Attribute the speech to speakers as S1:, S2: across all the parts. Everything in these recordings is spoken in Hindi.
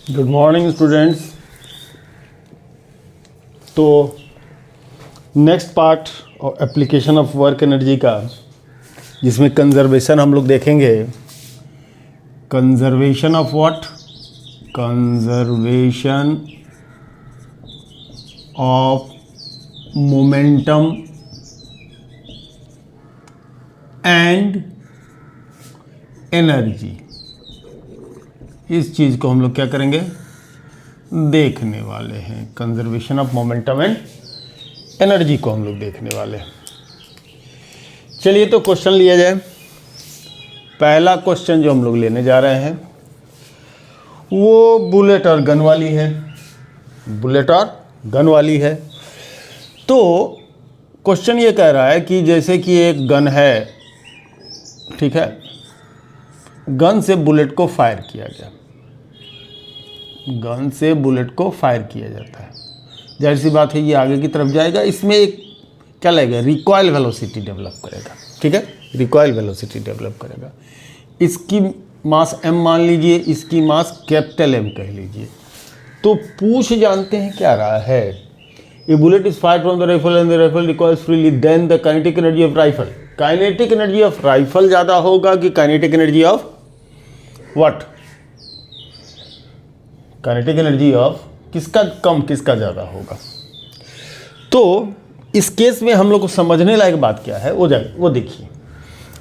S1: Good morning students. तो नेक्स्ट पार्ट और एप्लीकेशन ऑफ वर्क एनर्जी का, जिसमें कंजर्वेशन हम लोग देखेंगे। Conservation of what? Conservation of momentum and energy. इस चीज़ को हम लोग क्या करेंगे, देखने वाले हैं। Conservation of momentum and energy को हम लोग देखने वाले हैं। चलिए तो क्वेश्चन लिया जाए। पहला क्वेश्चन जो हम लोग लेने जा रहे हैं वो बुलेट और गन वाली है। बुलेट और गन वाली है। तो क्वेश्चन ये कह रहा है कि जैसे कि एक गन है, ठीक है, गन से बुलेट को फायर किया गया। गन से बुलेट को फायर किया जाता है, जाहिर सी बात है ये आगे की तरफ जाएगा। इसमें एक क्या लगेगा, रिकॉइल वेलोसिटी डेवलप करेगा। ठीक है, रिकॉइल वेलोसिटी डेवलप करेगा। इसकी मास m मान लीजिए, इसकी मास कैपिटल M कह लीजिए। तो पूछ जानते हैं क्या रहा है, A bullet is fired from the rifle and the rifle recoils freely, then the kinetic energy of rifle. Kinetic energy of rifle ज़्यादा होगा कि kinetic energy of what? Kinetic energy of किसका कम, किसका ज़्यादा होगा? तो इस केस में हम लोग को समझने लायक बात क्या है वो देखिए।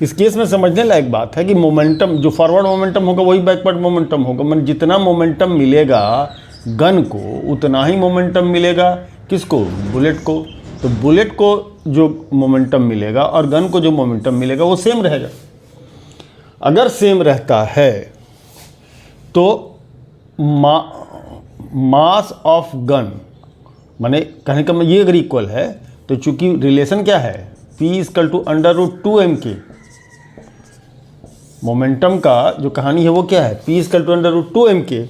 S1: इस केस में समझने लायक बात है कि मोमेंटम, जो फॉरवर्ड मोमेंटम होगा वही बैकवर्ड मोमेंटम होगा। मतलब जितना मोमेंटम मिलेगा गन को, उतना ही मोमेंटम मिलेगा किसको? बुलेट को। तो बुलेट को जो मोमेंटम मिलेगा और गन को जो मोमेंटम मिलेगा वो सेम रहेगा। अगर सेम रहता है तो मास ऑफ गन, माने कहने का ये अगर इक्वल है तो चूंकि रिलेशन क्या है, P equal to √2m/k। Momentum का जो कहानी है वो क्या है, P इक्वल टू √2m/k।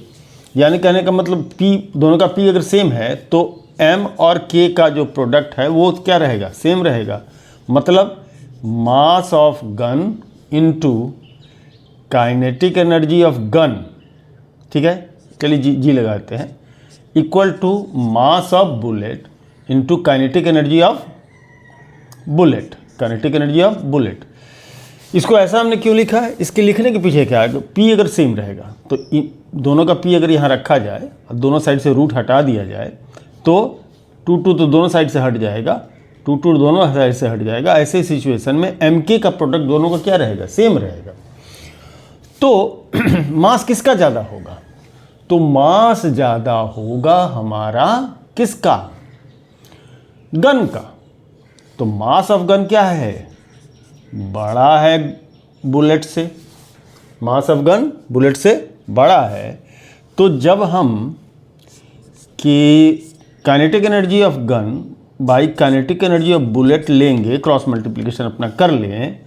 S1: यानी कहने का मतलब P, दोनों का P अगर सेम है तो m और k का जो प्रोडक्ट है वो क्या रहेगा, सेम रहेगा। मतलब mass of gun into kinetic energy of gun, ठीक है, चलिए जी लगाते हैं, equal to mass of bullet into kinetic energy of bullet. Kinetic energy of bullet. इसको ऐसा हमने क्यों लिखा है, इसके लिखने के पीछे क्या है, P अगर सेम रहेगा तो दोनों का P अगर यहाँ रखा जाए और दोनों साइड से रूट हटा दिया जाए तो 2 तो दोनों साइड से हट जाएगा, 2 दोनों साइड से हट जाएगा। ऐसे सिचुएशन में mk का प्रोडक्ट दोनों का क्या रहेगा, सेम रहेगा। तो मास किसका ज़्यादा होगा? तो मास ज़्यादा होगा हमारा किसका, गन का। तो मास ऑफ गन क्या है, बड़ा है बुलेट से। मास ऑफ गन बुलेट से बड़ा है। तो जब हम कि kinetic energy of gun by kinetic energy of bullet लेंगे, क्रॉस मल्टीप्लिकेशन अपना कर लें,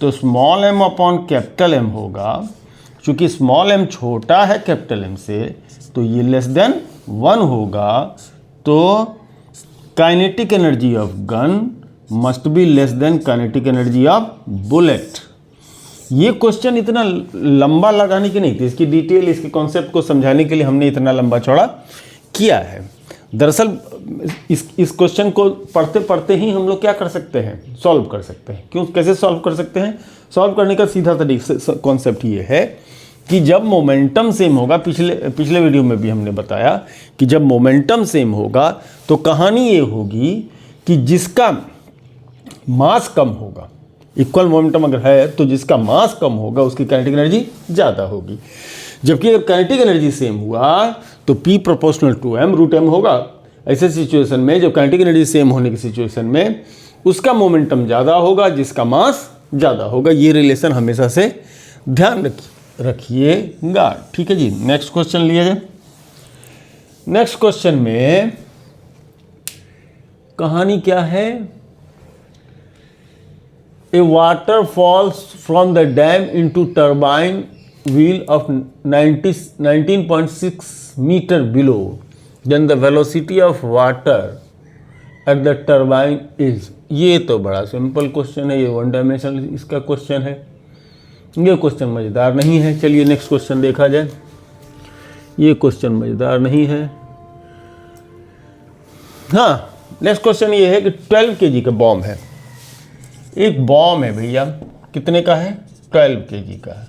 S1: तो small m upon capital M होगा। चूँकि स्मॉल m छोटा है कैपिटल M से तो ये लेस देन 1 होगा। तो kinetic energy of gun must be less than kinetic energy of bullet. ये क्वेश्चन इतना लंबा लगाने की नहीं थी, इसकी डिटेल, इसके कॉन्सेप्ट को समझाने के लिए हमने इतना लंबा चौड़ा किया है। दरअसल इस क्वेश्चन को पढ़ते पढ़ते ही हम लोग क्या कर सकते हैं, सॉल्व कर सकते हैं। क्यों, कैसे सॉल्व कर सकते हैं? सॉल्व करने का सीधा तरीका, कॉन्सेप्ट ये है कि जब मोमेंटम सेम होगा, पिछले वीडियो में भी हमने बताया कि जब मोमेंटम सेम होगा तो कहानी ये होगी कि जिसका मास कम होगा, इक्वल मोमेंटम अगर है तो जिसका मास कम होगा उसकी काइनेटिक एनर्जी ज़्यादा होगी। जबकि अगर काइनेटिक एनर्जी सेम हुआ तो P प्रोपोर्शनल टू m√m होगा। ऐसे सिचुएशन में जब काइनेटिक एनर्जी सेम होने की सिचुएशन में उसका मोमेंटम ज़्यादा होगा जिसका मास ज़्यादा होगा। ये रिलेशन हमेशा से ध्यान रखिएगा। ठीक है जी, नेक्स्ट क्वेश्चन लिया जाए। नेक्स्ट क्वेश्चन में कहानी क्या है, a water falls from the dam into turbine wheel of 19.6 meter below, then the velocity of water at the turbine is। ये तो बड़ा सिंपल क्वेश्चन है, ये 1 डायमेंशनल इसका क्वेश्चन है। ये क्वेश्चन मज़ेदार नहीं है। चलिए नेक्स्ट क्वेश्चन देखा जाए। ये क्वेश्चन मजेदार नहीं है। हाँ, नेक्स्ट क्वेश्चन ये है कि 12 kg का बॉम्ब है, एक बॉम्ब है भैया, कितने का है? 12 kg का है।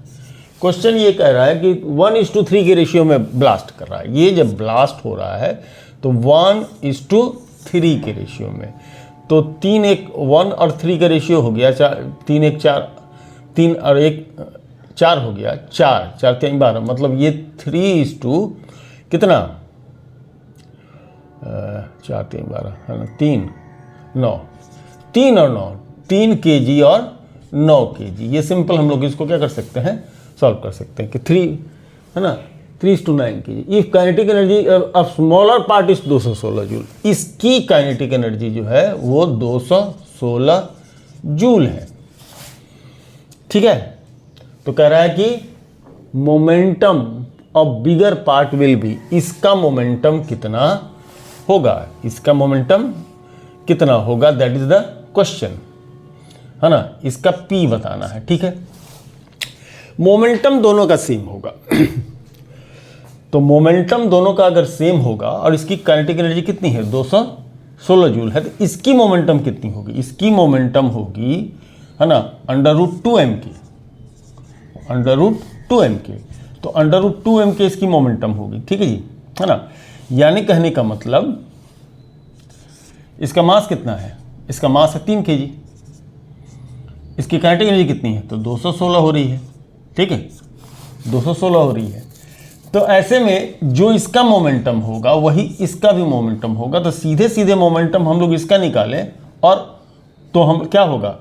S1: क्वेश्चन ये कह रहा है कि 1:3 के रेशियो में ब्लास्ट कर रहा है। ये जब ब्लास्ट हो रहा है तो 1:3 के रेशियो में, तो 3 1 1 और 3 का रेशियो हो गया 3 1 4, 3 और 1 4 हो गया, 4 4 3 12, मतलब ये 3 कितना 4 3 12 है ना, 3 9, 3 और 9, 3 kg और 9 kg। ये सिंपल हम लोग इसको क्या कर सकते हैं, सॉल्व कर सकते हैं कि 3 है ना, 3:9 kg। If kinetic energy of smaller part is 216 joule, इसकी काइनेटिक एनर्जी जो है वो 216 जूल है। ठीक है, तो कह रहा है कि momentum of bigger part will be, इसका मोमेंटम कितना होगा, इसका मोमेंटम कितना होगा, दैट इज द क्वेश्चन, है ना। इसका P बताना है। ठीक है, मोमेंटम दोनों का सेम होगा तो मोमेंटम दोनों का अगर सेम होगा और इसकी काइनेटिक एनर्जी कितनी है 216 जूल है, तो इसकी मोमेंटम कितनी होगी, इसकी मोमेंटम होगी, है ना, √2m की, √2m के, तो √2m के इसकी मोमेंटम होगी। ठीक है जी, है ना। यानी कहने का मतलब इसका मास कितना है, इसका मास है 3 kg, इसकी काइनेटिक एनर्जी कितनी है, तो 216 हो रही है। ठीक है, 216 हो रही है। तो ऐसे में जो इसका मोमेंटम होगा वही इसका भी मोमेंटम होगा, तो सीधे सीधे मोमेंटम हम लोग इसका निकालें और तो हम क्या होगा,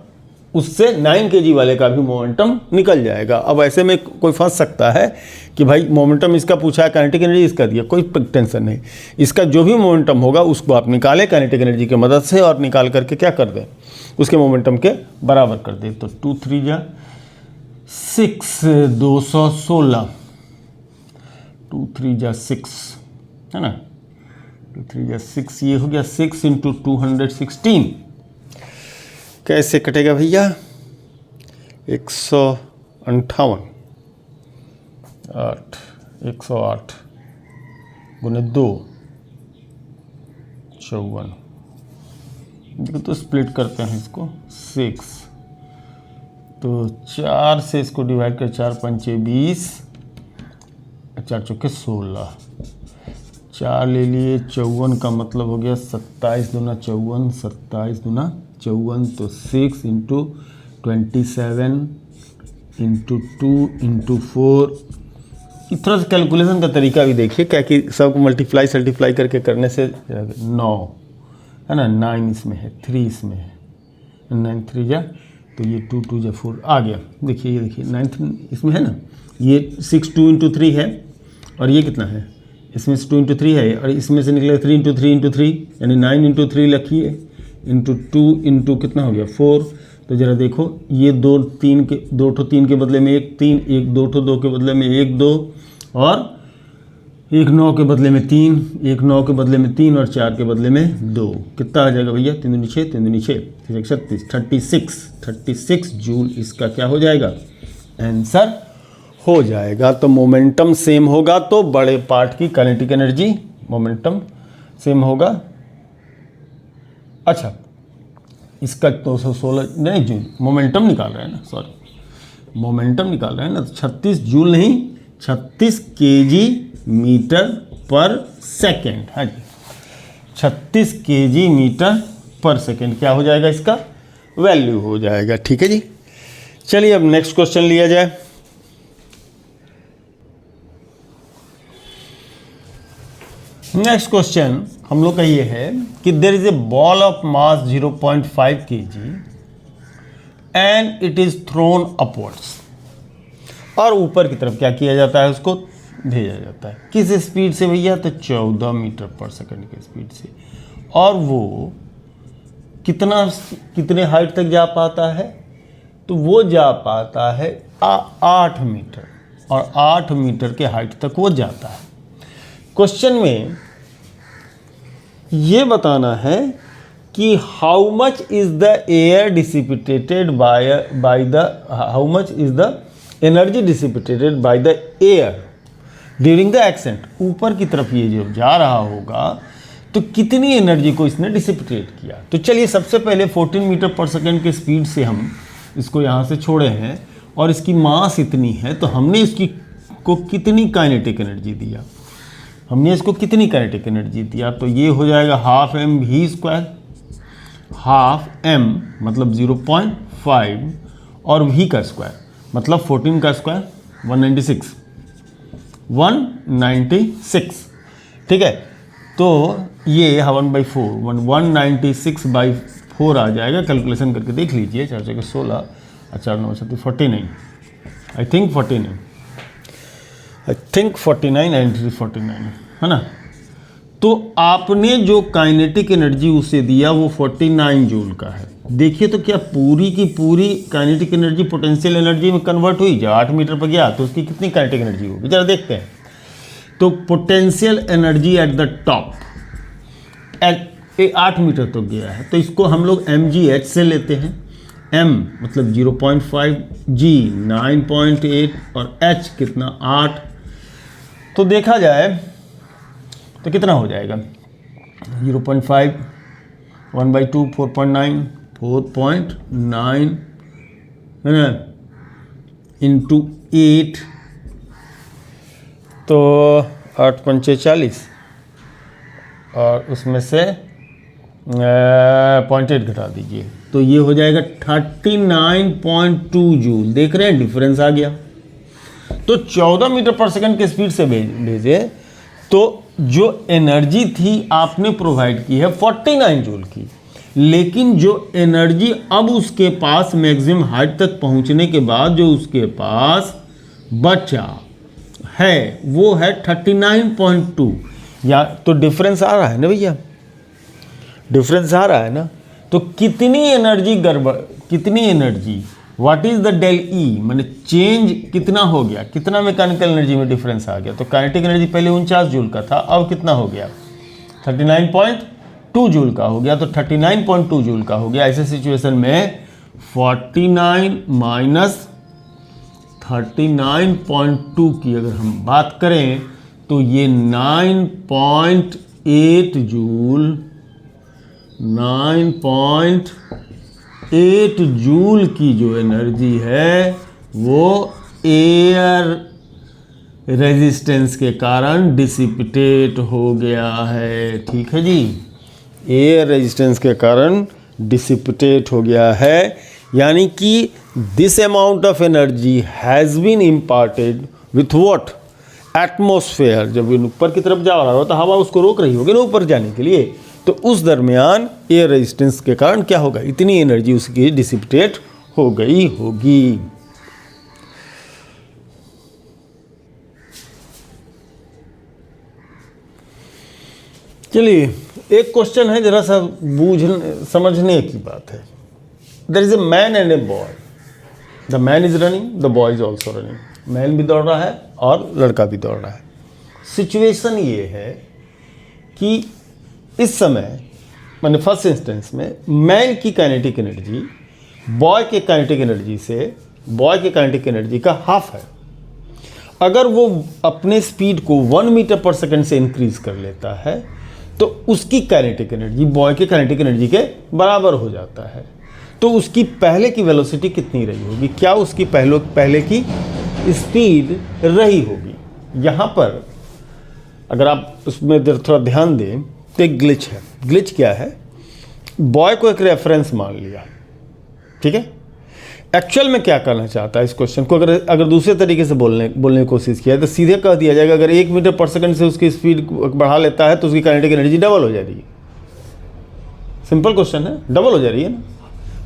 S1: उससे 9 kg वाले का भी मोमेंटम निकल जाएगा। अब ऐसे में कोई फंस सकता है कि भाई मोमेंटम इसका पूछा है, काइनेटिक एनर्जी इसका दिया, कोई टेंशन नहीं, इसका जो भी मोमेंटम होगा उसको आप निकालें काइनेटिक एनर्जी की मदद से और निकाल करके क्या कर दें, उसके मोमेंटम के बराबर कर दें। तो 2 3 जा 6, 216, 2 3 जा 6, है ना, 2 3 जा 6, ये हो गया 6 × 216। कैसे कटेगा भैया, 158, 108 गुने 2 54। देखो तो स्प्लिट करते हैं इसको 6, तो 4 से इसको डिवाइड कर, 4 पंचे 20, 4 चौके 16, 4 ले लिए, 54 का मतलब हो गया 27 दूना 54, 27 दूना 54, तो 6 × 27 × 2 × 4। थोड़ा सा कैलकुलेशन का तरीका भी देखिए, क्या कि सबको मल्टीप्लाई करके करने से 9 है ना, 9 इसमें है, 3 इसमें है, 9 3 जा, तो ये 2 2 जा 4 आ गया। देखिए ये देखिए 9 इसमें है ना, ये 6 2 × 3 है, और ये कितना है, इसमें से 2 × 3 है, और इसमें से निकले 3 × 3 × 3, यानी 9 × 3 लिखिए, × 2 × कितना हो गया 4। तो ज़रा देखो, ये 2 3 के बदले में 1 3, 1 2 2 के बदले में 1 2, और 1 9 के बदले में 3, 1 9 के बदले में 3, और 4 के बदले में 2। कितना आ जाएगा भैया, 3 दूनी 6, 3 दूनी 6, 36, 36 जूल इसका क्या हो जाएगा, आंसर हो जाएगा। तो मोमेंटम सेम होगा तो बड़े पार्ट की काइनेटिक एनर्जी मोमेंटम सेम होगा। अच्छा, इसका 216 नहीं जूल, मोमेंटम निकाल रहे हैं ना, सॉरी मोमेंटम निकाल रहे हैं ना, तो 36 जूल नहीं, 36 kg मीटर पर सेकेंड है जी, 36 kg मीटर पर सेकेंड क्या हो जाएगा, इसका वैल्यू हो जाएगा। ठीक है जी, चलिए अब नेक्स्ट क्वेश्चन लिया जाए। नेक्स्ट क्वेश्चन हम लोग का ये है कि there is a ball of mass 0.5 kg and it is thrown upwards, और ऊपर की तरफ क्या किया जाता है, उसको भेजा जाता है। किस स्पीड से भैया, तो 14 मीटर पर सेकंड की स्पीड से, और वो कितने हाइट तक जा पाता है, तो वो जा पाता है 8 मीटर, और 8 मीटर के हाइट तक वो जाता है। क्वेश्चन में ये बताना है कि how much is the air dissipated by the how much is the energy dissipated by the air during the accent, ऊपर की तरफ ये जब जा रहा होगा तो कितनी एनर्जी को इसने डिसिपेट किया। तो चलिए सबसे पहले 14 मीटर पर सेकेंड के स्पीड से हम इसको यहाँ से छोड़े हैं और इसकी मास इतनी है, तो हमने इसकी को कितनी काइनेटिक एनर्जी दिया, हमने इसको कितनी काइनेटिक एनर्जी दिया, तो ये हो जाएगा half M V square, half M मतलब 0.5 और वी का स्क्वायर मतलब 14 का स्क्वायर 196, ठीक है। तो ये 1/4 196/4 आ जाएगा। कैलकुलेशन करके देख लीजिए, 4 4 16 4 9 49, आई थिंक 49 एंड 49 है ना। तो आपने जो काइनेटिक एनर्जी उसे दिया वो 49 जूल का है। देखिए तो क्या पूरी की पूरी काइनेटिक एनर्जी पोटेंशियल एनर्जी में कन्वर्ट हुई? जब 8 मीटर पर गया तो उसकी कितनी काइनेटिक एनर्जी होगी, जरा देखते हैं। तो potential energy at the top 8 metre तो गया है, तो इसको हम लोग mgh से लेते हैं। m मतलब 0.5, g 9.8 और h कितना 8। तो देखा जाए तो कितना हो जाएगा 0.5 1/2 4.9 है ना इंटू 8, तो 8 पंचे 40 और उसमें से 0.8 घटा दीजिए, तो ये हो जाएगा 39.2 जूल। देख रहे हैं डिफरेंस आ गया। तो 14 मीटर पर सेकंड के स्पीड से भेजे तो जो एनर्जी थी आपने प्रोवाइड की है 49 जूल की, लेकिन जो एनर्जी अब उसके पास मैक्सिमम हाइट तक पहुंचने के बाद जो उसके पास बचा है वो है 39.2। या तो डिफरेंस आ रहा है ना भैया, डिफरेंस आ रहा है ना। तो कितनी एनर्जी कितनी energy, what is the del E, मैंने चेंज कितना हो गया, कितना मैकेनिकल एनर्जी में डिफरेंस आ गया। तो काइनेटिक एनर्जी पहले 49 जूल का था, अब कितना हो गया 39.2 जूल का हो गया। तो 39.2 जूल का हो गया। ऐसे सिचुएशन में 49 माइनस 39.2 की अगर हम बात करें तो ये 9.8 जूल 9.8 जूल की जो एनर्जी है वो एयर रेजिस्टेंस के कारण डिसिपेट हो गया है। ठीक है जी, एयर रेजिस्टेंस के कारण डिसिपेट हो गया है, यानी कि this amount of energy has been imparted with what, atmosphere. जब ऊपर की तरफ जा रहा हो तो हवा उसको रोक रही होगी ना ऊपर जाने के लिए, तो उस दरमियान एयर रेजिस्टेंस के कारण क्या होगा, इतनी एनर्जी उसकी डिसिपेट हो गई होगी। चलिए एक क्वेश्चन है, जरा सा समझने की बात है। There is a man and a boy, the man is running, the boy is also running. Man भी दौड़ रहा है और लड़का भी दौड़ रहा है। सिचुएशन ये है कि इस समय मैंने फर्स्ट इंस्टेंस में मैन की काइनेटिक एनर्जी बॉय के काइनेटिक एनर्जी से, बॉय के काइनेटिक एनर्जी का हाफ है। अगर वो अपने स्पीड को 1 मीटर पर सेकंड से इंक्रीज कर लेता है तो उसकी काइनेटिक एनर्जी बॉय के काइनेटिक एनर्जी के बराबर हो जाता है। तो उसकी पहले की वेलोसिटी कितनी रही होगी, क्या उसकी पहले की स्पीड रही होगी। यहाँ पर अगर आप उसमें थोड़ा ध्यान दें तो एक ग्लिच है। ग्लिच क्या है, बॉय को एक रेफरेंस मान लिया, ठीक है। एक्चुअल में क्या करना चाहता है इस क्वेश्चन को, अगर दूसरे तरीके से बोलने की कोशिश किया तो सीधे कह दिया जाएगा अगर 1 मीटर पर सेकंड से उसकी स्पीड बढ़ा लेता है तो उसकी काइनेटिक एनर्जी डबल हो जा रही है। सिंपल क्वेश्चन है, डबल हो जा रही है ना।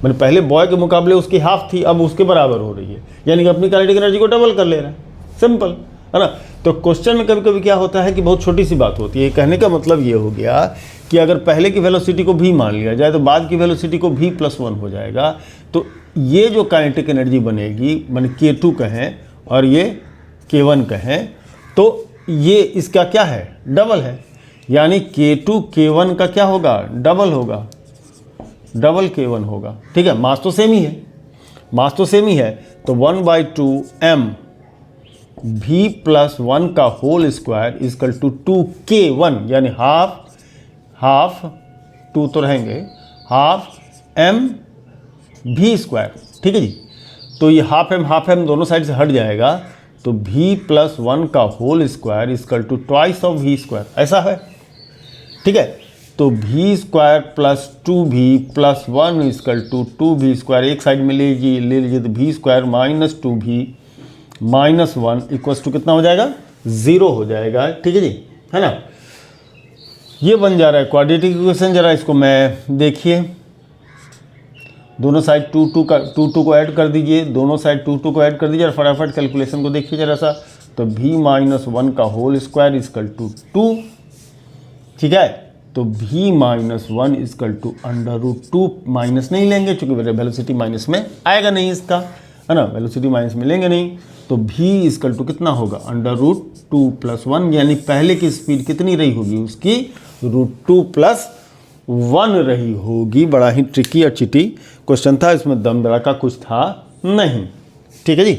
S1: मैंने पहले बॉय के मुकाबले उसकी हाफ थी, अब उसके बराबर हो रही है, यानी कि अपनी काइनेटिक एनर्जी को डबल कर ले रहा है। सिंपल है ना। तो क्वेश्चन में कभी कभी क्या होता है कि बहुत छोटी सी बात होती है। कहने का मतलब ये हो गया कि अगर पहले की वेलोसिटी को भी मान लिया जाए तो बाद की वेलोसिटी को भी +1 हो जाएगा। तो ये जो काइनेटिक एनर्जी बनेगी, मैंने K2 कहें और ये K1 कहें, तो ये इसका क्या है, डबल है। यानी K2 K1 का क्या होगा, डबल होगा, डबल K1 होगा। ठीक है, मास तो सेम ही है, मास तो सेम ही है। तो 1/2 m v प्लस 1 का whole square equal to 2k1 यानी हाफ 2 तो रहेंगे, हाफ m v स्क्वायर। ठीक है जी, तो ये हाफ m दोनों साइड से हट जाएगा, तो v प्लस 1 का whole square equal to twice of v square, ऐसा है। ठीक है, तो v square plus 2v plus 1 equal to 2v square, एक साइड में ले लीजिए तो v square minus 2v minus 1 equals to कितना हो जाएगा, 0 हो जाएगा। ठीक है जी, है ना। ये बन जा रहा है क्वाड्रेटिक इक्वेशन। जरा इसको मैं देखिए, दोनों साइड 2 को ऐड कर दीजिए, दोनों साइड 2 को ऐड कर दीजिए और फटाफट कैलकुलेशन को देखिए जरा सा। तो v माइनस 1 का होल स्क्वायर इजकल टू 2। ठीक है, तो v minus 1 equal to √2, minus नहीं लेंगे क्योंकि वेलोसिटी माइनस में आएगा नहीं इसका, है ना, वेलोसिटी माइनस में लेंगे नहीं। तो v इजकल टू कितना होगा, √2 प्लस 1, यानी पहले की स्पीड कितनी रही होगी उसकी, √2 प्लस 1 रही होगी। बड़ा ही ट्रिकी और चिटी क्वेश्चन था, इसमें दम धड़ाका कुछ था नहीं। ठीक है जी,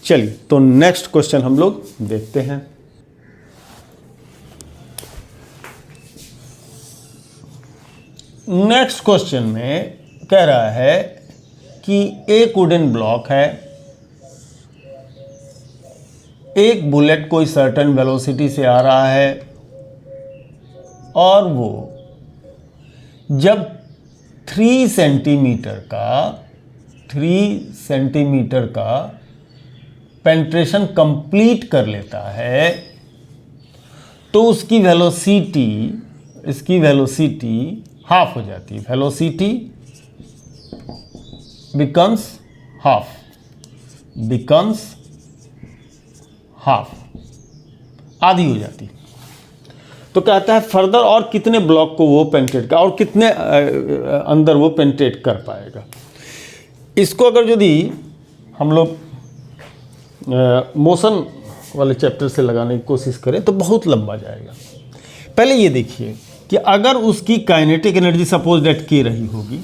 S1: चलिए तो नेक्स्ट क्वेश्चन हम लोग देखते हैं। नेक्स्ट क्वेश्चन में कह रहा है कि एक वुडन ब्लॉक है, एक बुलेट कोई सर्टेन वेलोसिटी से आ रहा है और वो जब 3 सेंटीमीटर का पेंट्रेशन कंप्लीट कर लेता है तो उसकी वेलोसिटी हाफ हो जाती है। वेलोसिटी बिकम्स हाफ, आधी हो जाती है। तो कहता है फर्दर और कितने ब्लॉक को वो पेंट्रेट का और कितने अंदर वो पेंट्रेट कर पाएगा। इसको अगर यदि हम लोग मोशन वाले चैप्टर से लगाने की कोशिश करें तो बहुत लंबा जाएगा। पहले ये देखिए कि अगर उसकी काइनेटिक एनर्जी सपोज डेट के रही होगी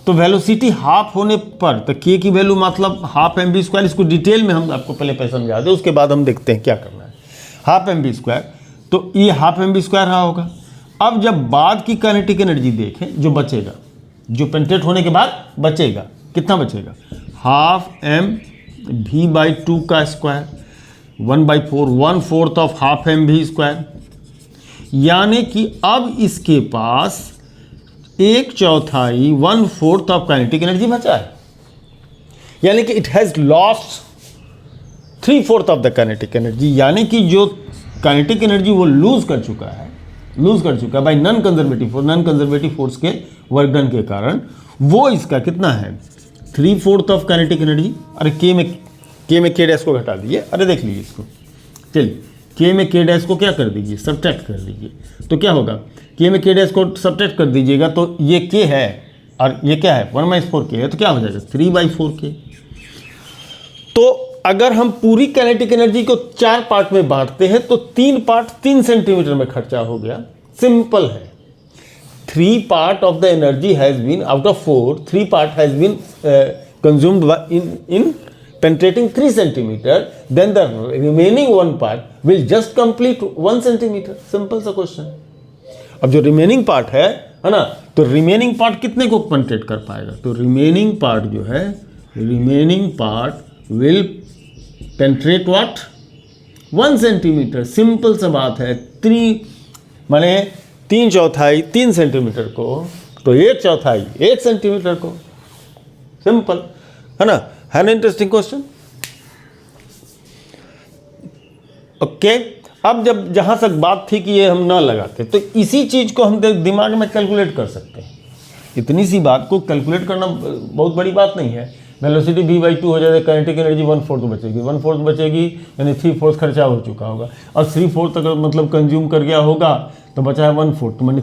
S1: तो वेलोसिटी हाफ होने पर, तो के की वैल्यू मतलब हाफ एम बी स्क्वायर, इसको डिटेल में हम आपको पहले समझा दें, उसके बाद हम देखते हैं क्या करना है। हाफ एम बी स्क्वायर, तो ये हाफ एम बी स्क्वायर रहा होगा। अब जब बाद की काइनेटिक एनर्जी देखें, जो बचेगा, जो पेंट्रेट होने के बाद बचेगा, कितना बचेगा, हाफ एम वी बाई 2 का square 1/4, 1/4 of half M V square, यानी कि अब इसके पास 1/4 1/4 ऑफ काइनेटिक एनर्जी बचा है, यानी कि it has lost 3/4 of the kinetic energy, यानी कि जो काइनेटिक एनर्जी वो लूज कर चुका है बाय नॉन कंजर्वेटिव फोर्स के वर्कडन के कारण, वो इसका कितना है 3/4 ऑफ काइनेटिक एनर्जी। अरे के में के डैश को घटा दीजिए, अरे देख लीजिए इसको, चलिए के में के डैश को क्या कर दीजिए, सब्ट्रैक्ट कर दीजिए, तो क्या होगा, के में के डैश को सब्ट्रैक्ट कर दीजिएगा तो ये के है और ये क्या है 1/4 के है, तो क्या हो जाएगा 3/4 के। तो अगर हम पूरी काइनेटिक एनर्जी को 4 पार्ट में बांटते हैं तो 3 पार्ट 3 सेंटीमीटर में खर्चा हो गया। सिंपल है, 3 part of the energy has been out of 4, 3 part has been consumed in penetrating 3 centimeter, then the remaining 1 part will just complete 1 centimeter. Simple सा क्वेश्चन। अब जो रिमेनिंग पार्ट है ना, तो रिमेनिंग पार्ट कितने को पेनिट्रेट कर पाएगा, तो रिमेनिंग पार्ट जो है, remaining part will penetrate what 1 centimetre. Simple सा बात है, 3 माने 3/4 3 सेंटीमीटर को, तो 1/4 1 सेंटीमीटर को। सिंपल है ना, है ना इंटरेस्टिंग क्वेश्चन। ओके, अब जब जहां तक बात थी कि ये हम ना लगाते, तो इसी चीज को हम दिमाग में कैलकुलेट कर सकते हैं। इतनी सी बात को कैलकुलेट करना बहुत बड़ी बात नहीं है। वेलोसिटी v/2 हो जाए, काइनेटिक एनर्जी 1/4 बचेगी, 1/4 बचेगी यानी 3/4 खर्चा हो चुका होगा, और 3/4 अगर मतलब कंज्यूम कर गया होगा तो बचा है 1/4, तो मैंने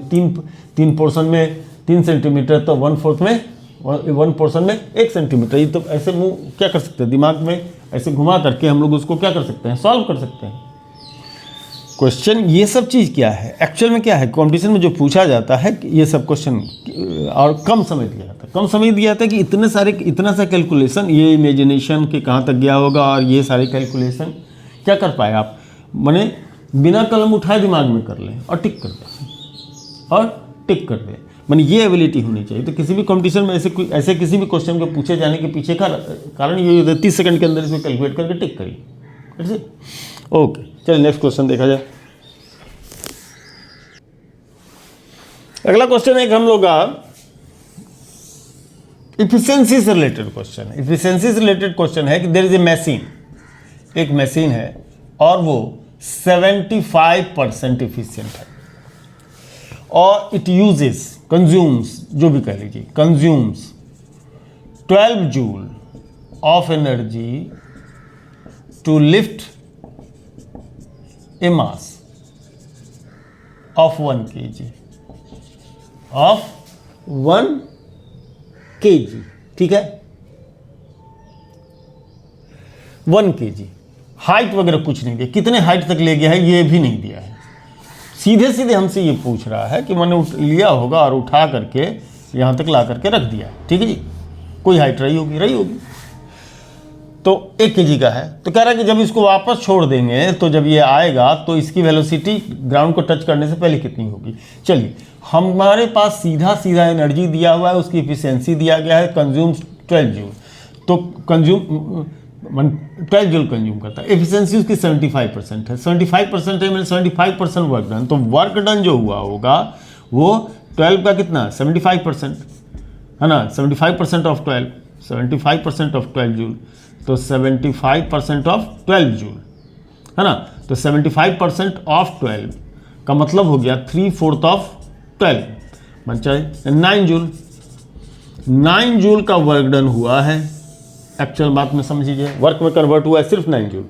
S1: 3 पोर्शन में 3 सेंटीमीटर, तो 1/4 में 1 पोर्शन में 1 सेंटीमीटर। ये तो ऐसे मुंह क्या कर सकते हैं, दिमाग में ऐसे घुमा करके हम लोग उसको क्या कर सकते हैं, सॉल्व कर सकते हैं क्वेश्चन। ये सब चीज़ क्या है एक्चुअल में, क्या है कंपटीशन में जो पूछा जाता है, ये सब क्वेश्चन और कम समय लिया जाता है। कम समय दिया था कि इतना सा कैलकुलेशन, ये इमेजिनेशन के कहाँ तक गया होगा और ये सारे कैलकुलेशन क्या कर पाए आप, माने बिना कलम उठाए दिमाग में कर लें और टिक कर दें माने ये एबिलिटी होनी चाहिए। तो किसी भी कंपटीशन में ऐसे किसी भी क्वेश्चन के पूछे जाने के पीछे का कारण ये होता है 30 सेकंड के अंदर इसको कैलकुलेट करके टिक करिए। ओके, चलिए नेक्स्ट क्वेश्चन देखा जाए। अगला क्वेश्चन एक हम लोग का इफिशिएंसी से रिलेटेड क्वेश्चन है। इफिशिएंसी से रिलेटेड क्वेश्चन है कि देयर इज ए मशीन, एक मशीन है और वो 75% इफिशिएंट है और इट यूजेस कंज्यूम्स, जो भी कह लीजिए, consumes 12 joule of energy to lift a mass of 1 kg, ठीक है, 1 kg। हाइट वगैरह कुछ नहीं दिया, कितने हाइट तक ले गया है ये भी नहीं दिया है, सीधे सीधे हमसे ये पूछ रहा है कि मैंने लिया होगा और उठा करके यहाँ तक ला करके रख दिया, ठीक है जी, कोई हाइट रही होगी तो 1 kg का है। तो कह रहा है कि जब इसको वापस छोड़ देंगे तो जब ये आएगा तो इसकी वेलोसिटी ग्राउंड को टच करने से पहले कितनी होगी। चलिए, हमारे पास सीधा एनर्जी दिया हुआ है, उसकी इफिशियंसी दिया गया है, कंज्यूम्स 12 जूल, तो 12 जूल कंज्यूम करता है, एफिशिएंसी उसकी 75% है, 75% है मैंने 75% वर्क डन, तो वर्क डन जो हुआ होगा वो 12 का कितना 75% है ना, 75% ऑफ 12, 75% ऑफ 12 जूल, तो 75% ऑफ 12 जूल है ना, तो 75% ऑफ 12 का मतलब हो गया 3/4 ऑफ 12 बन जाए 9 जूल। 9 जूल का वर्क डन हुआ है, एक्चुअल बात में समझिए, वर्क में कन्वर्ट हुआ है सिर्फ 9 जूल,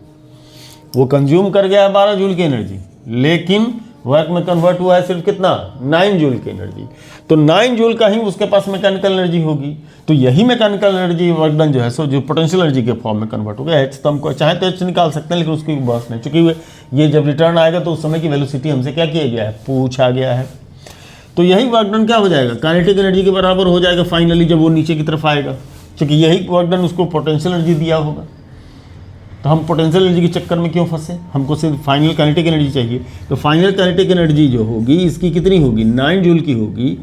S1: वो कंज्यूम कर गया है 12 जूल की एनर्जी, लेकिन वर्क में कन्वर्ट हुआ है सिर्फ कितना 9 जूल की एनर्जी, तो 9 जूल का ही उसके पास मैकेनिकल एनर्जी होगी, तो यही मैकेनिकल एनर्जी वर्क डन जो है सो जो पोटेंशियल एनर्जी के फॉर्म में कन्वर्ट होगा। एच तो हमको चाहे तो एच निकाल सकते हैं, लेकिन उसकी बहस नहीं, चूंकि ये जब रिटर्न आएगा तो उस समय की वेलोसिटी हमसे क्या किया गया है, पूछा गया है, तो यही वर्क डन क्या हो जाएगा, काइनेटिक एनर्जी के बराबर हो जाएगा फाइनली जब वो नीचे की तरफ आएगा, क्योंकि यही वर्क डन उसको पोटेंशियल एनर्जी दिया होगा। तो हम पोटेंशियल एनर्जी के चक्कर में क्यों फंसे, हमको सिर्फ फाइनल काइनेटिक एनर्जी चाहिए, तो फाइनल काइनेटिक एनर्जी जो होगी इसकी कितनी होगी 9 जूल की होगी।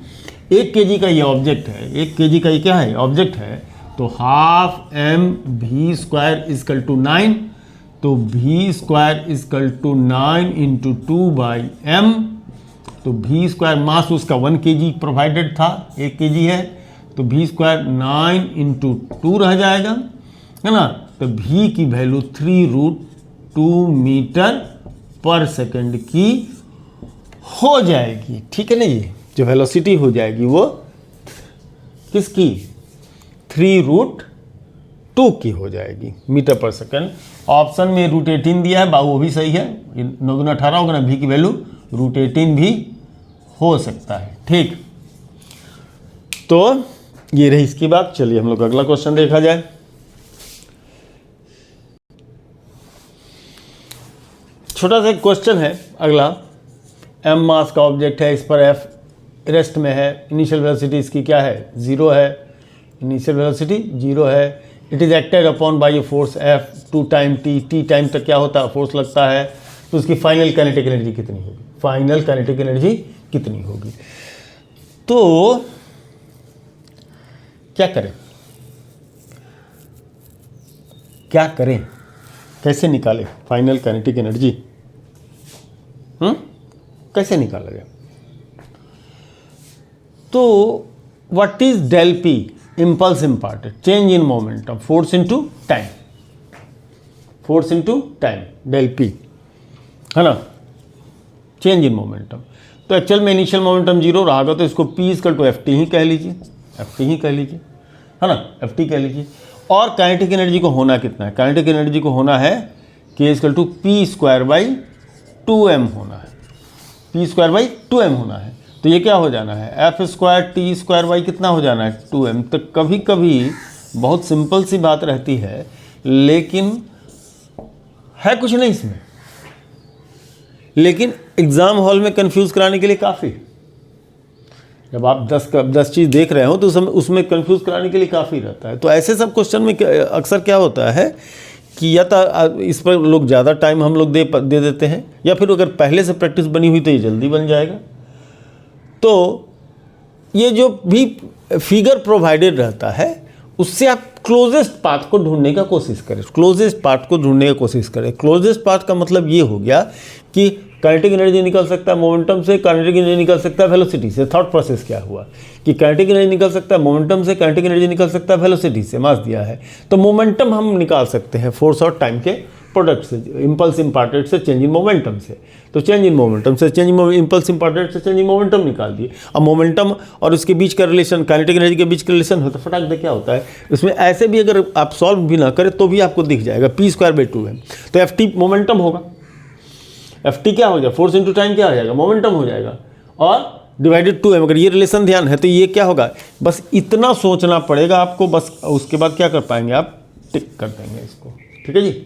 S1: 1 kg का ये ऑब्जेक्ट है, 1 kg का ये क्या है ऑब्जेक्ट है, तो ½ mv² = 9, तो v² = 9 × 2/m, तो v² मास उसका 1 kg प्रोवाइडेड था, 1 kg है, तो v² 9 × 2 रह जाएगा, है ना, तो v की वैल्यू 3√2 मीटर/सेकंड की हो जाएगी, ठीक है ना, ये जो वेलोसिटी हो जाएगी वो किसकी 3√2 की हो जाएगी मीटर/सेकंड। ऑप्शन में √18 दिया है, बाबू वो भी सही है, 9 × 18 होगा ना, v की वैल्यू √18 भी हो सकता है, ठीक। तो ये रही इसकी बात। चलिए हम लोग अगला क्वेश्चन देखा जाए। छोटा सा क्वेश्चन है अगला, m मास का ऑब्जेक्ट है, इस पर f रेस्ट में है, इनिशियल वेलोसिटी इसकी क्या है 0 है, इनिशियल वेलोसिटी 0 है, it is acted upon bye a force f 2 time t time तक क्या होता है फोर्स लगता है, तो उसकी फाइनल काइनेटिक एनर्जी कितनी होगी, फाइनल काइनेटिक एनर्जी कितनी होगी। तो क्या करें कैसे निकालें फाइनल काइनेटिक एनर्जी, कैसे निकाला जाए। तो what is del P, impulse imparted, change in momentum, force into time, force into time, del P है ना, चेंज इन मोमेंटम। तो एक्चुअल में इनिशियल मोमेंटम 0 रहा होगा, तो इसको p = ft ही कह लीजिए, ft ही कह लीजिए, है ना, ft कह लीजिए। और काइनेटिक एनर्जी को होना कितना है, काइनेटिक एनर्जी को होना है k = p²/2m होना है, p²/2m होना है। तो ये क्या हो जाना है f² t² कितना हो जाना है 2m। तो कभी कभी बहुत सिंपल सी बात रहती है, लेकिन है कुछ नहीं इसमें, लेकिन एग्जाम हॉल में कंफ्यूज कराने के लिए काफ़ी। जब आप 10 चीज़ देख रहे हो तो उसमें कंफ्यूज कराने के लिए काफ़ी रहता है। तो ऐसे सब क्वेश्चन में अक्सर क्या होता है कि या तो इस पर लोग ज़्यादा टाइम हम लोग दे देते हैं, या फिर अगर पहले से प्रैक्टिस बनी हुई तो ये जल्दी बन जाएगा। तो ये जो भी फिगर प्रोवाइडेड रहता है उससे आप क्लोजेस्ट पाथ को ढूंढने का कोशिश करें, क्लोजेस्ट पाथ को ढूंढने का कोशिश करें। क्लोजेस्ट पाथ का मतलब ये हो गया कि काइनेटिक एनर्जी निकल सकता है मोमेंटम से, काइनेटिक एनर्जी निकल सकता है वेलोसिटी से। थॉट प्रोसेस क्या हुआ कि काइनेटिक एनर्जी निकल सकता है मोमेंटम से, काइनेटिक एनर्जी निकल सकता है वेलोसिटी से, मास दिया है तो मोमेंटम हम निकाल सकते हैं फोर्स और टाइम के प्रोडक्ट से, इम्पल्स इम्पार्टेड से चेंज इन मोमेंटम से। तो चेंज इन मोमेंटम से चेंज इन इम्पल्स इम्पार्टेड से चेंज इन मोमेंटम निकाल दिए। अब मोमेंटम और उसके बीच का रिलेशन, काइनेटिक एनर्जी के बीच का रिलेशन होता है, फटाक दे क्या होता है इसमें। ऐसे भी अगर आप सॉल्व भी ना करें तो भी आपको दिख जाएगा, p²/2 है तो ft मोमेंटम होगा। ft क्या हो जाएगा, फोर्स इंटू टाइम क्या हो जाएगा, मोमेंटम हो जाएगा, और डिवाइडेड 2m। अगर ये रिलेशन ध्यान है तो ये क्या होगा, बस इतना सोचना पड़ेगा आपको, बस उसके बाद क्या कर पाएंगे आप, टिक कर देंगे इसको। ठीक है जी।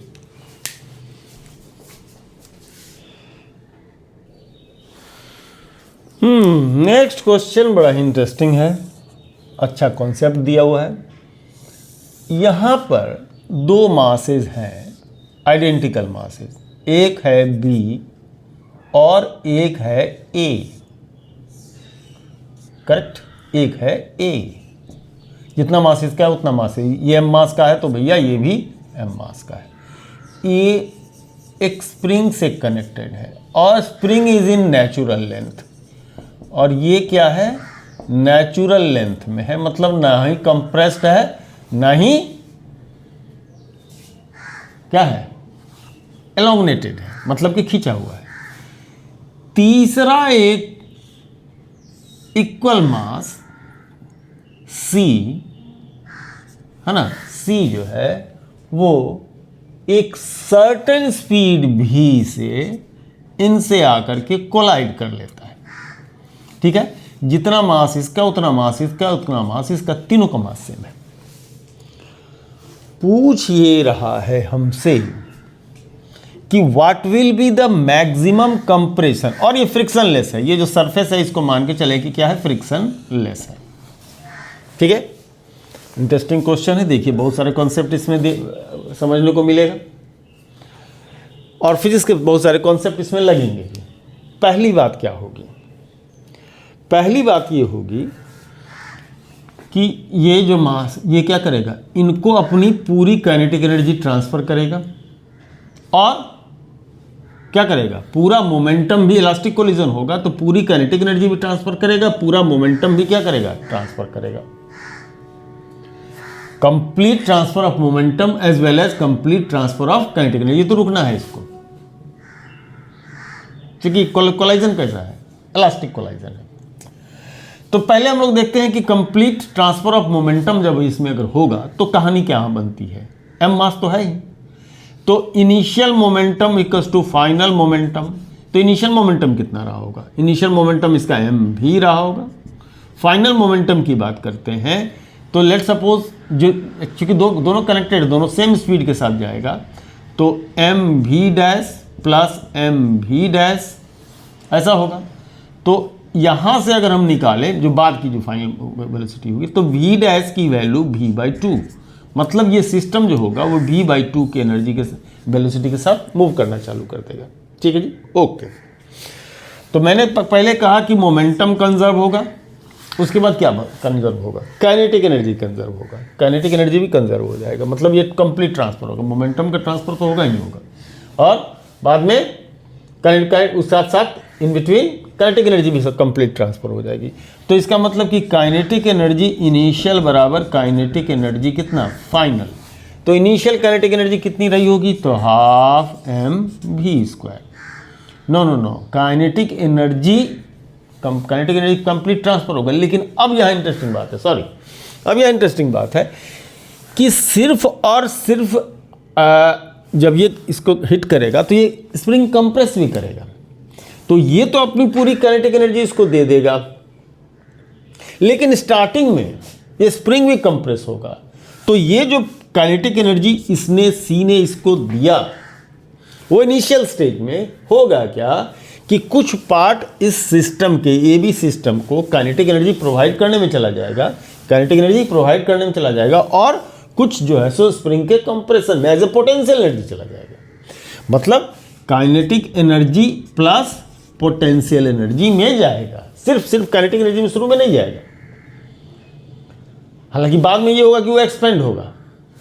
S1: नेक्स्ट क्वेश्चन बड़ा ही इंटरेस्टिंग है, अच्छा कॉन्सेप्ट दिया हुआ है। यहां पर 2 मासेज हैं, आइडेंटिकल मासेज, एक है B और एक है A, करेक्ट, एक है A। जितना मास इसका है उतना मास है, ये M मास का है तो भैया ये भी M मास का है। ये एक स्प्रिंग से कनेक्टेड है और spring is in natural length, और ये क्या है, नेचुरल लेंथ में है, मतलब ना ही कंप्रेस्ड है ना ही क्या है, एलोंगनेटेड है, मतलब कि खींचा हुआ है। तीसरा एक इक्वल मास C है ना, C जो है वो एक सर्टेन स्पीड v से इनसे आकर के कोलाइड कर लेता है। ठीक है, जितना मास इसका उतना मास इसका उतना मास इसका, तीनों का मास सेम है। पूछ ये रहा है हमसे कि what will be the maximum compression, और ये फ्रिक्शनलेस है, ये जो सरफेस है इसको मान के चले कि क्या है, फ्रिक्शनलेस है। ठीक है, इंटरेस्टिंग क्वेश्चन है। देखिए बहुत सारे कॉन्सेप्ट इसमें समझने को मिलेगा, और फिजिक्स के बहुत सारे कॉन्सेप्ट इसमें लगेंगे। पहली बात क्या होगी, पहली बात ये होगी कि ये जो मास ये क्या करेगा, इनको अपनी पूरी काइनेटिक एनर्जी ट्रांसफर करेगा, और क्या करेगा, पूरा मोमेंटम भी, इलास्टिक कोलिजन होगा तो पूरी काइनेटिक एनर्जी भी ट्रांसफर करेगा, पूरा मोमेंटम भी क्या करेगा, ट्रांसफर करेगा। Complete transfer of momentum as well as complete transfer of kinetic energy. तो रुकना है इसको, क्योंकि कोलाइजन कैसा है, इलास्टिक कोलाइजन है। तो पहले हम लोग देखते हैं कि कंप्लीट ट्रांसफर ऑफ मोमेंटम जब इसमें अगर होगा तो कहानी क्या बनती है, m मास तो है ही, तो initial momentum equals to final momentum. तो इनिशियल मोमेंटम कितना रहा होगा, इनिशियल मोमेंटम इसका m भी रहा होगा। फाइनल मोमेंटम की बात करते हैं तो लेट सपोज जो, क्योंकि दोनों कनेक्टेड, दोनों सेम स्पीड के साथ जाएगा, तो mv dash plus mv dash ऐसा होगा। तो यहां से अगर हम निकालें जो बाद की जो फाइनल वेलोसिटी होगी, तो v डैश की वैल्यू v/2, मतलब ये सिस्टम जो होगा वो v/2 की एनर्जी के वेलोसिटी के साथ मूव करना चालू कर देगा। ठीक है जी, ओके। तो मैंने पहले कहा कि मोमेंटम कंजर्व होगा, उसके बाद क्या कंजर्व होगा, काइनेटिक एनर्जी कंजर्व होगा, काइनेटिक एनर्जी भी कंजर्व हो जाएगा, मतलब ये कंप्लीट ट्रांसफर होगा, मोमेंटम का ट्रांसफर तो होगा ही होगा, और बाद में उस साथ साथ इन बिटवीन काइनेटिक एनर्जी भी सब कंप्लीट ट्रांसफर हो जाएगी। तो इसका मतलब कि काइनेटिक एनर्जी इनिशियल बराबर काइनेटिक एनर्जी कितना, फाइनल। तो इनिशियल काइनेटिक एनर्जी कितनी रही होगी, तो half mv²। No, kinetic energy complete transfer होगा। लेकिन अब यहाँ इंटरेस्टिंग बात है, सॉरी, अब यहाँ इंटरेस्टिंग बात है कि सिर्फ और सिर्फ जब ये इसको हिट करेगा तो ये स्प्रिंग कंप्रेस भी करेगा, तो ये तो अपनी पूरी काइनेटिक एनर्जी इसको दे देगा, लेकिन स्टार्टिंग में ये स्प्रिंग भी कंप्रेस होगा। तो ये जो काइनेटिक एनर्जी इसने सी ने इसको दिया, वो इनिशियल स्टेज में होगा क्या कि कुछ पार्ट इस सिस्टम के ए बी सिस्टम को काइनेटिक एनर्जी प्रोवाइड करने में चला जाएगा, काइनेटिक एनर्जी प्रोवाइड करने में चला जाएगा, और कुछ जो है सो स्प्रिंग के कंप्रेशन में एज ए पोटेंशियल एनर्जी चला जाएगा। मतलब kinetic energy plus potential energy में जाएगा, सिर्फ काइनेटिक एनर्जी में शुरू में नहीं जाएगा। हालांकि बाद में ये होगा कि वो एक्सपेंड होगा,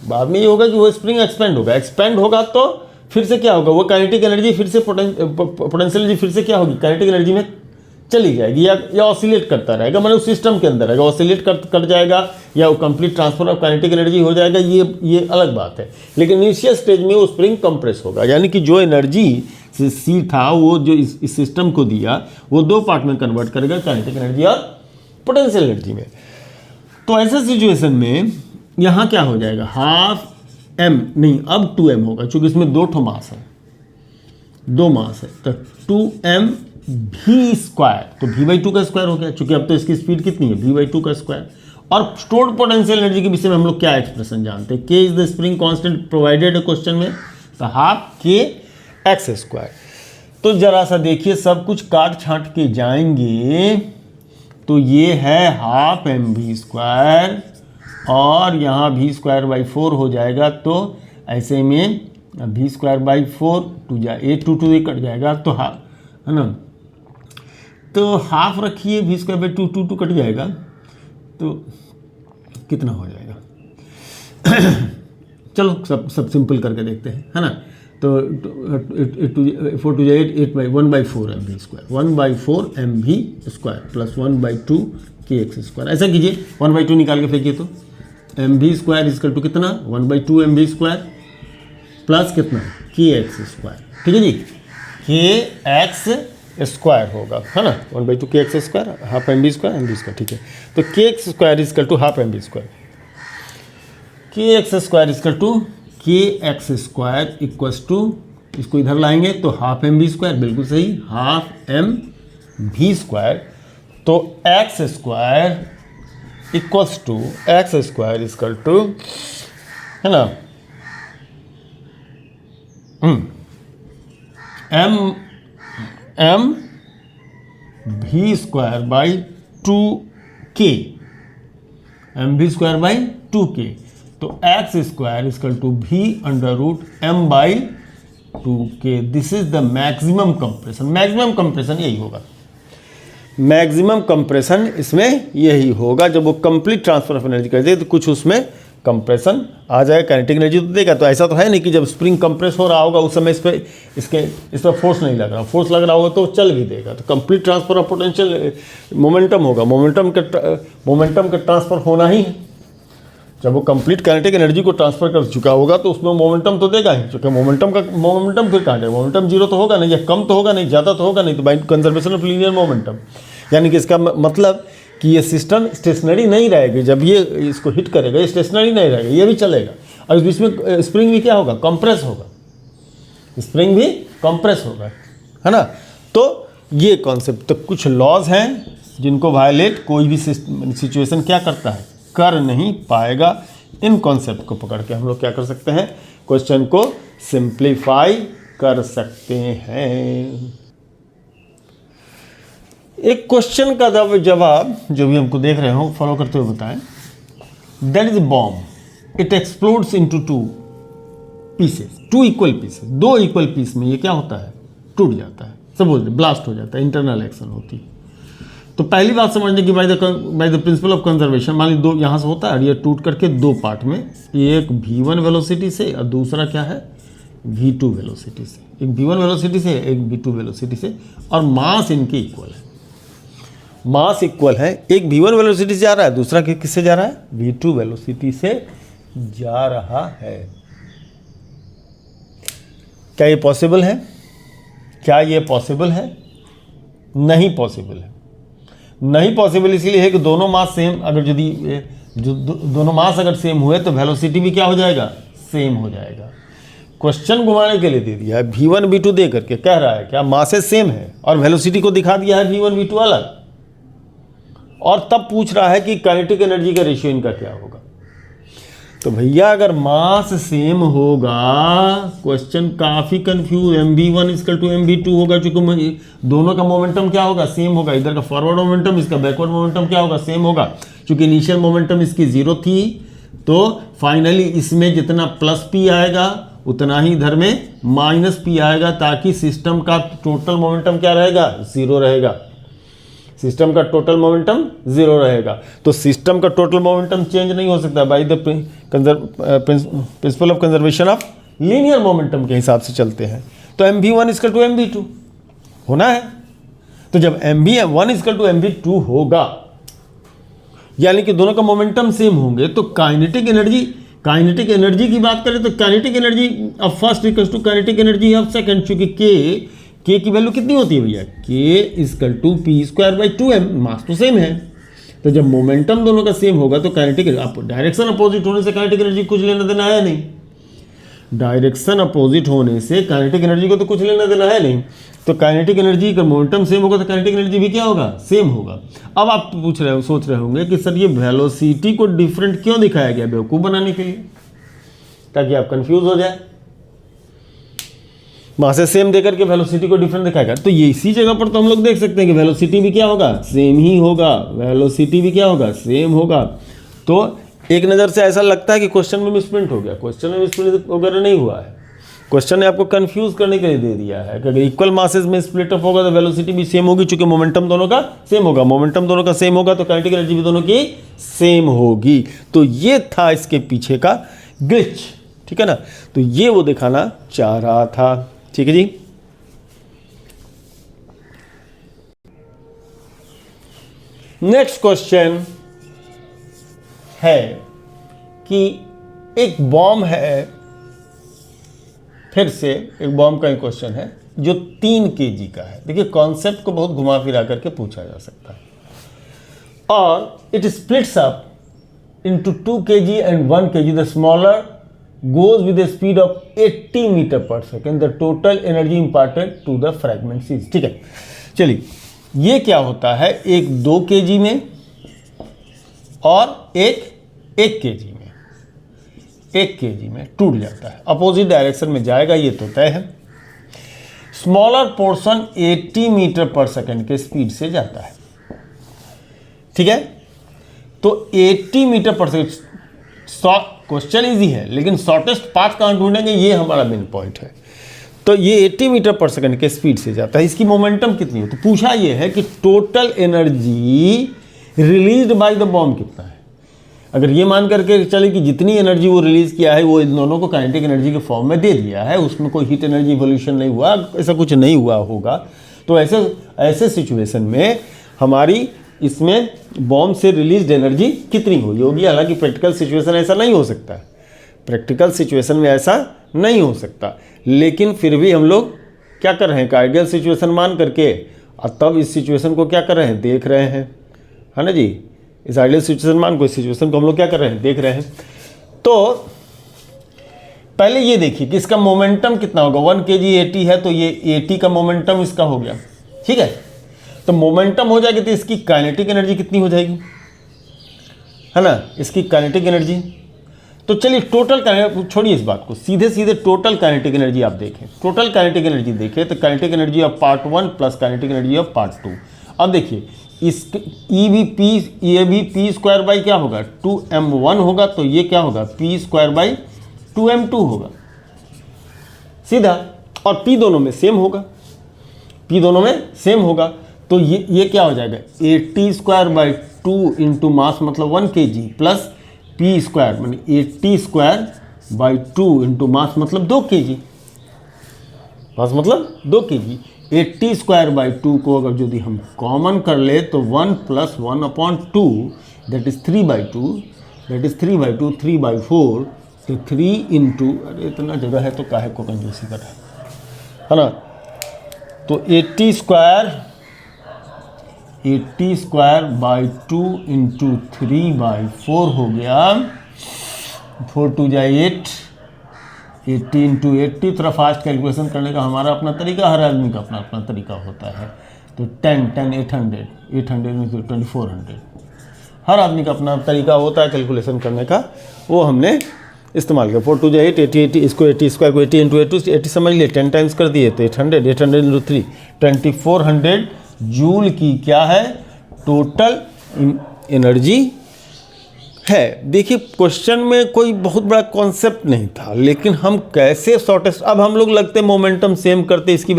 S1: बाद में ये होगा कि वो स्प्रिंग एक्सपेंड होगा, एक्सपेंड होगा तो फिर से क्या होगा, वो काइनेटिक एनर्जी फिर से पोटेंशियल एनर्जी फिर से क्या होगी, काइनेटिक एनर्जी में चली जाएगी, या ऑसिलेट करता रहेगा, मतलब उस सिस्टम के अंदर रहेगा, ऑसिलेट कर जाएगा, या वो complete transfer of kinetic energy हो जाएगा, ये अलग बात है। लेकिन इनिशियल स्टेज में वो स्प्रिंग कंप्रेस होगा, यानी कि जो एनर्जी सी था वो जो इस सिस्टम को दिया वो दो पार्ट में कन्वर्ट करेगा, काइनेटिक एनर्जी और पोटेंशियल एनर्जी में। तो ऐसे सिचुएशन में यहाँ क्या हो जाएगा, हाफ m नहीं अब 2m होगा, क्योंकि इसमें दो मास है, दो मास है, तो 2m v स्क्वायर, तो v/2 का स्क्वायर हो गया, क्योंकि अब तो इसकी स्पीड कितनी है, v/2 का स्क्वायर। और स्टोर्ड पोटेंशियल एनर्जी के विषय में हम लोग क्या एक्सप्रेशन जानते हैं, k is the spring constant provided है क्वेश्चन में, तो हाफ k x स्क्वायर। तो जरा सा देखिए, सब कुछ काट छांट के जाएंगे तो ये है हाफ mv स्क्वायर, और यहाँ v²/4 हो जाएगा, तो ऐसे में v²/4 2 कट जाएगा, तो हाफ है ना, तो हाफ रखिए, v²/2 2 कट जाएगा, तो कितना हो जाएगा चलो सब सिंपल करके देखते हैं, है ना। तो 4 2 8 1/4 mv square, 1/4 mv square plus 1/2 kx square. ऐसा कीजिए, 1/2 निकाल के फेंकिए, तो mv स्क्वायर इजकल टू कितना, 1/2 mv स्क्वायर प्लस कितना kx स्क्वायर, ठीक है जी, kx स्क्वायर होगा, है ना, 1/2 kx square, half mv square, ठीक है। तो kx square equal to half mv square, kx square equal to kx square equals to, इसको इधर लाएंगे तो हाफ mv स्क्वायर, बिल्कुल सही, हाफ mv स्क्वायर, तो x square equals to X square equal to, है ना, m v square by 2k, mv square by 2k, तो X square equal to v/m/2k। This is the maximum compression, maximum compression यही होगा, मैक्सिमम कंप्रेशन इसमें यही होगा। जब वो कंप्लीट ट्रांसफर ऑफ एनर्जी कर दे तो कुछ उसमें कंप्रेशन आ जाएगा, काइनेटिक एनर्जी तो देगा। तो ऐसा तो है नहीं कि जब स्प्रिंग कंप्रेस हो रहा होगा उस समय इस पर फोर्स नहीं लग रहा, फोर्स लग रहा होगा तो चल भी देगा, तो complete transfer of potential momentum होगा, मोमेंटम का ट्रांसफर होना ही है। जब वो कंप्लीट काइनेटिक एनर्जी को ट्रांसफर कर चुका होगा तो उसमें मोमेंटम तो देगा ही, क्योंकि मोमेंटम फिर कहाँ जाएगा, मोमेंटम जीरो तो होगा नहीं, या कम तो होगा नहीं, ज़्यादा तो होगा नहीं, तो by conservation of linear momentum, यानी कि इसका मतलब कि ये सिस्टम स्टेशनरी नहीं रहेगी, जब ये इसको हिट करेगा ये स्टेशनरी नहीं रहेगा, ये भी चलेगा, और इस बीच में स्प्रिंग भी क्या होगा, कंप्रेस होगा, स्प्रिंग भी कंप्रेस होगा, है ना। तो ये कॉन्सेप्ट, तो कुछ लॉज हैं जिनको वायलेट कोई भी सिचुएशन क्या करता है, कर नहीं पाएगा। इन कॉन्सेप्ट को पकड़ के हम लोग क्या कर सकते हैं, क्वेश्चन को सिंप्लीफाई कर सकते हैं। एक क्वेश्चन का जवाब जो भी हमको देख रहे हो फॉलो करते हुए बताएं। That is bomb, it explodes into 2 pieces, 2 equal pieces, 2 equal piece में ये क्या होता है, टूट जाता है, सपोज ब्लास्ट हो जाता है, इंटरनल एक्शन होती है। तो पहली बात समझने की by the principle of conservation, मान ली दो यहाँ से होता है, ये टूट करके दो पार्ट में, एक v1 वेलोसिटी से और दूसरा क्या है v2 वेलोसिटी से, एक v1 वेलोसिटी से एक v2 वेलोसिटी से, और मास इनके इक्वल है, मास इक्वल है, एक v1 वेलोसिटी से जा रहा है, दूसरा किससे जा रहा है, v2 वेलोसिटी से जा रहा है। क्या ये पॉसिबल है, क्या ये पॉसिबल है, नहीं पॉसिबल है। नहीं पॉसिबल इसलिए है कि दोनों मास सेम, अगर यदि दोनों मास अगर सेम हुए तो वेलोसिटी भी क्या हो जाएगा, सेम हो जाएगा। क्वेश्चन घुमाने के लिए दे दिया है, v1 v2 दे करके कह रहा है क्या मासेस सेम है, और वेलोसिटी को दिखा दिया है v1 v2 अलग, और तब पूछ रहा है कि काइनेटिक एनर्जी का रेशियो इनका क्या होगा। तो भैया अगर मास सेम होगा, क्वेश्चन काफ़ी confuse, mv1 equal to mv2 होगा, क्योंकि दोनों का मोमेंटम क्या होगा, सेम होगा। इधर का फॉरवर्ड मोमेंटम, इसका बैकवर्ड मोमेंटम क्या होगा, सेम होगा, क्योंकि इनिशियल मोमेंटम इसकी 0 थी। तो फाइनली इसमें जितना प्लस p आएगा उतना ही इधर में माइनस p आएगा, ताकि सिस्टम का टोटल मोमेंटम क्या रहेगा, 0 रहेगा। सिस्टम का टोटल मोमेंटम 0 रहेगा। तो सिस्टम का टोटल मोमेंटम चेंज नहीं हो सकता, by the principle of conservation of linear momentum के हिसाब से चलते हैं। तो mv1 इक्वल टू mv2 होना है। तो जब mv1 इक्वल टू mv2 होगा, यानी कि दोनों का मोमेंटम सेम होंगे, तो काइनेटिक एनर्जी की बात करें तो kinetic energy of first equal to kinetic energy of second, चूंकि के की वैल्यू कितनी होती है भैया, K equal to P square by 2m, mass तो सेम है। तो जब मोमेंटम दोनों का सेम होगा तो काइनेटिक, डायरेक्शन अपोजिट होने से काइनेटिक एनर्जी कुछ लेना देना है नहीं, डायरेक्शन अपोजिट होने से काइनेटिक एनर्जी को तो कुछ लेना देना है नहीं। तो काइनेटिक एनर्जी का मोमेंटम सेम होगा तो काइनेटिक एनर्जी भी क्या होगा, सेम होगा। अब आप सोच रहे होंगे कि सर ये वेलोसिटी को डिफरेंट क्यों दिखाया गया, बेवकूफ़ बनाने के लिए, ताकि आप कंफ्यूज हो जाए। वहाँ से सेम देकर के वेलोसिटी को डिफरेंट दिखाएगा। तो ये इसी जगह पर तो हम लोग देख सकते हैं कि वेलोसिटी भी क्या होगा, सेम ही होगा, वेलोसिटी भी क्या होगा, सेम होगा। तो एक नज़र से ऐसा लगता है कि क्वेश्चन में मिसप्रिंट हो गया, क्वेश्चन में मिसप्रिंट वगैरह नहीं हुआ है। क्वेश्चन ने आपको कंफ्यूज करने के लिए दे दिया है कि अगर इक्वल मासेस में स्प्लिट अप होगा तो वेलोसिटी भी सेम होगी, चूंकि मोमेंटम दोनों का सेम होगा। मोमेंटम दोनों का सेम होगा तो काइनेटिक एनर्जी भी दोनों की सेम होगी। तो ये था इसके पीछे का ग्लिच, ठीक है ना। तो ये वो दिखाना चाह रहा था, ठीक है जी। नेक्स्ट क्वेश्चन है कि एक बॉम्ब है, फिर से एक बॉम्ब का क्वेश्चन है जो 3 kg का है। देखिए कॉन्सेप्ट को बहुत घुमा फिरा करके पूछा जा सकता है। और it splits up into 2 kg and 1 kg, the smaller goes with a speed of 80 metre per second, the total energy imparted to the fragment is, ठीक है। चलिए ये क्या होता है, एक 2 kg में और एक 1 kg में, 1 kg में टूट जाता है, अपोजिट डायरेक्शन में जाएगा, ये तो तय है। Smaller portion 80 metre per second के स्पीड से जाता है, ठीक है। तो 80 metre per second, question easy है लेकिन शॉर्टेस्ट पाथ कहाँ ढूंढेंगे, ये हमारा मेन पॉइंट है। तो ये 80 मीटर पर सेकंड के स्पीड से जाता है, इसकी मोमेंटम कितनी हो, तो पूछा ये है कि total energy released by the bomb कितना है। अगर ये मान करके चले कि जितनी एनर्जी वो रिलीज किया है वो इन दोनों को काइनेटिक एनर्जी के फॉर्म में दे दिया है, उसमें कोई हीट एनर्जी इवोल्यूशन नहीं हुआ, ऐसा कुछ नहीं हुआ होगा, तो ऐसे सिचुएशन में हमारी इसमें बॉम्ब से रिलीज एनर्जी कितनी हुई होगी। हालांकि प्रैक्टिकल सिचुएशन ऐसा नहीं हो सकता है, प्रैक्टिकल सिचुएशन में ऐसा नहीं हो सकता, लेकिन फिर भी हम लोग क्या कर रहे हैं, आइडियल सिचुएशन मान करके और तब इस सिचुएशन को क्या कर रहे हैं, देख रहे हैं, है ना जी। इस आइडियल सिचुएशन मान को, इस सिचुएशन को हम लोग क्या कर रहे हैं, देख रहे हैं। तो पहले ये देखिए कि इसका मोमेंटम कितना होगा, 1 kg 80 है तो ये 80 का मोमेंटम इसका हो गया, ठीक है। तो मोमेंटम हो जाएगी तो इसकी काइनेटिक एनर्जी कितनी हो जाएगी, है ना, इसकी काइनेटिक एनर्जी। तो चलिए टोटल, छोड़िए इस बात को, सीधे सीधे टोटल काइनेटिक एनर्जी आप देखें, टोटल काइनेटिक एनर्जी देखें तो kinetic energy of part 1 plus kinetic energy of part 2। अब देखिए इस ये भी पी स्क्वायर बाई क्या होगा, 2m1 होगा, तो ये क्या होगा, पी स्क्वायर बाई 2m2 होगा, सीधा। और पी दोनों में सेम होगा, पी दोनों में सेम होगा, तो ये क्या हो जाएगा, 80 स्क्वायर बाई 2 इंटू मास मतलब 1 kg प्लस पी स्क्वायर मानी 80 स्क्वायर बाई 2 इंटू मास मतलब 2 kg, मास मतलब 2 kg। 80 स्क्वायर बाई 2 को अगर यदि हम कॉमन कर ले तो 1 plus 1/2 that is 3/2, that is 3/2, 3/4, तो 3 इंटू, अरे इतना जगह है तो काहे को कंजूसी कर है ना। तो 80 स्क्वायर बाई 2 इंटू 3/4 हो गया, 4 2 जाए 8, 80 इंटू 80। थोड़ा फास्ट कैलकुलेशन करने का हमारा अपना तरीका, हर आदमी का अपना अपना तरीका होता है। तो 10 800 में 2400, हर आदमी का अपना तरीका होता है कैलकुलेशन करने का, वो हमने इस्तेमाल किया। 4 2 8, 80 80, इसको 80 स्क्वायर को 80 इंटू 80 समझ लिए, 10 टाइम्स कर दिए तो 800, 800 इंटू 3 2400 जूल की क्या है टोटल एनर्जी है। देखिए क्वेश्चन में कोई बहुत बड़ा कॉन्सेप्ट नहीं था, लेकिन हम कैसे शॉर्टेस्ट, अब हम लोग लगते मोमेंटम सेम करते, इसकी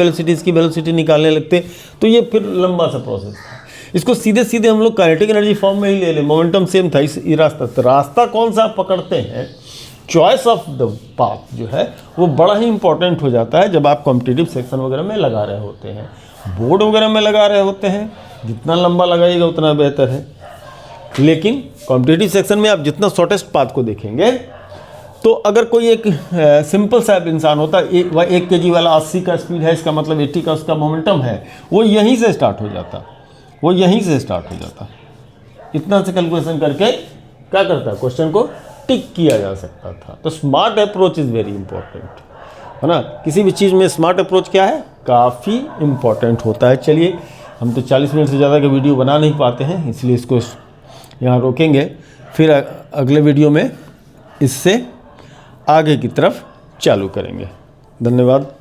S1: वेलोसिटी निकालने लगते, तो ये फिर लंबा सा प्रोसेस था। इसको सीधे सीधे हम लोग काइनेटिक एनर्जी फॉर्म में ही ले लें, मोमेंटम सेम था, इस रास्ता, तो रास्ता कौन सा आप पकड़ते हैं, चॉइस ऑफ द पाथ जो है वो बड़ा ही इंपॉर्टेंट हो जाता है जब आप कॉम्पिटिटिव सेक्शन वगैरह में लगा रहे होते हैं, बोर्ड वगैरह में लगा रहे होते हैं, जितना लंबा लगाइएगा उतना बेहतर है। लेकिन कॉम्पिटिटिव सेक्शन में आप जितना शॉर्टेस्ट पाथ को देखेंगे, तो अगर कोई एक सिंपल सा इंसान होता है, 1 kg वाला 80 का स्पीड है, इसका मतलब 80 का उसका मोमेंटम है, वो यहीं से स्टार्ट हो जाता, इतना से कैलकुलेशन करके क्या करता है, क्वेश्चन को टिक किया जा सकता था। तो smart approach is very important, है ना। किसी भी चीज़ में स्मार्ट अप्रोच क्या है, काफ़ी इंपॉर्टेंट होता है। चलिए, हम तो 40 मिनट से ज़्यादा का वीडियो बना नहीं पाते हैं, इसलिए इसको यहाँ रोकेंगे, फिर अगले वीडियो में इससे आगे की तरफ चालू करेंगे। धन्यवाद।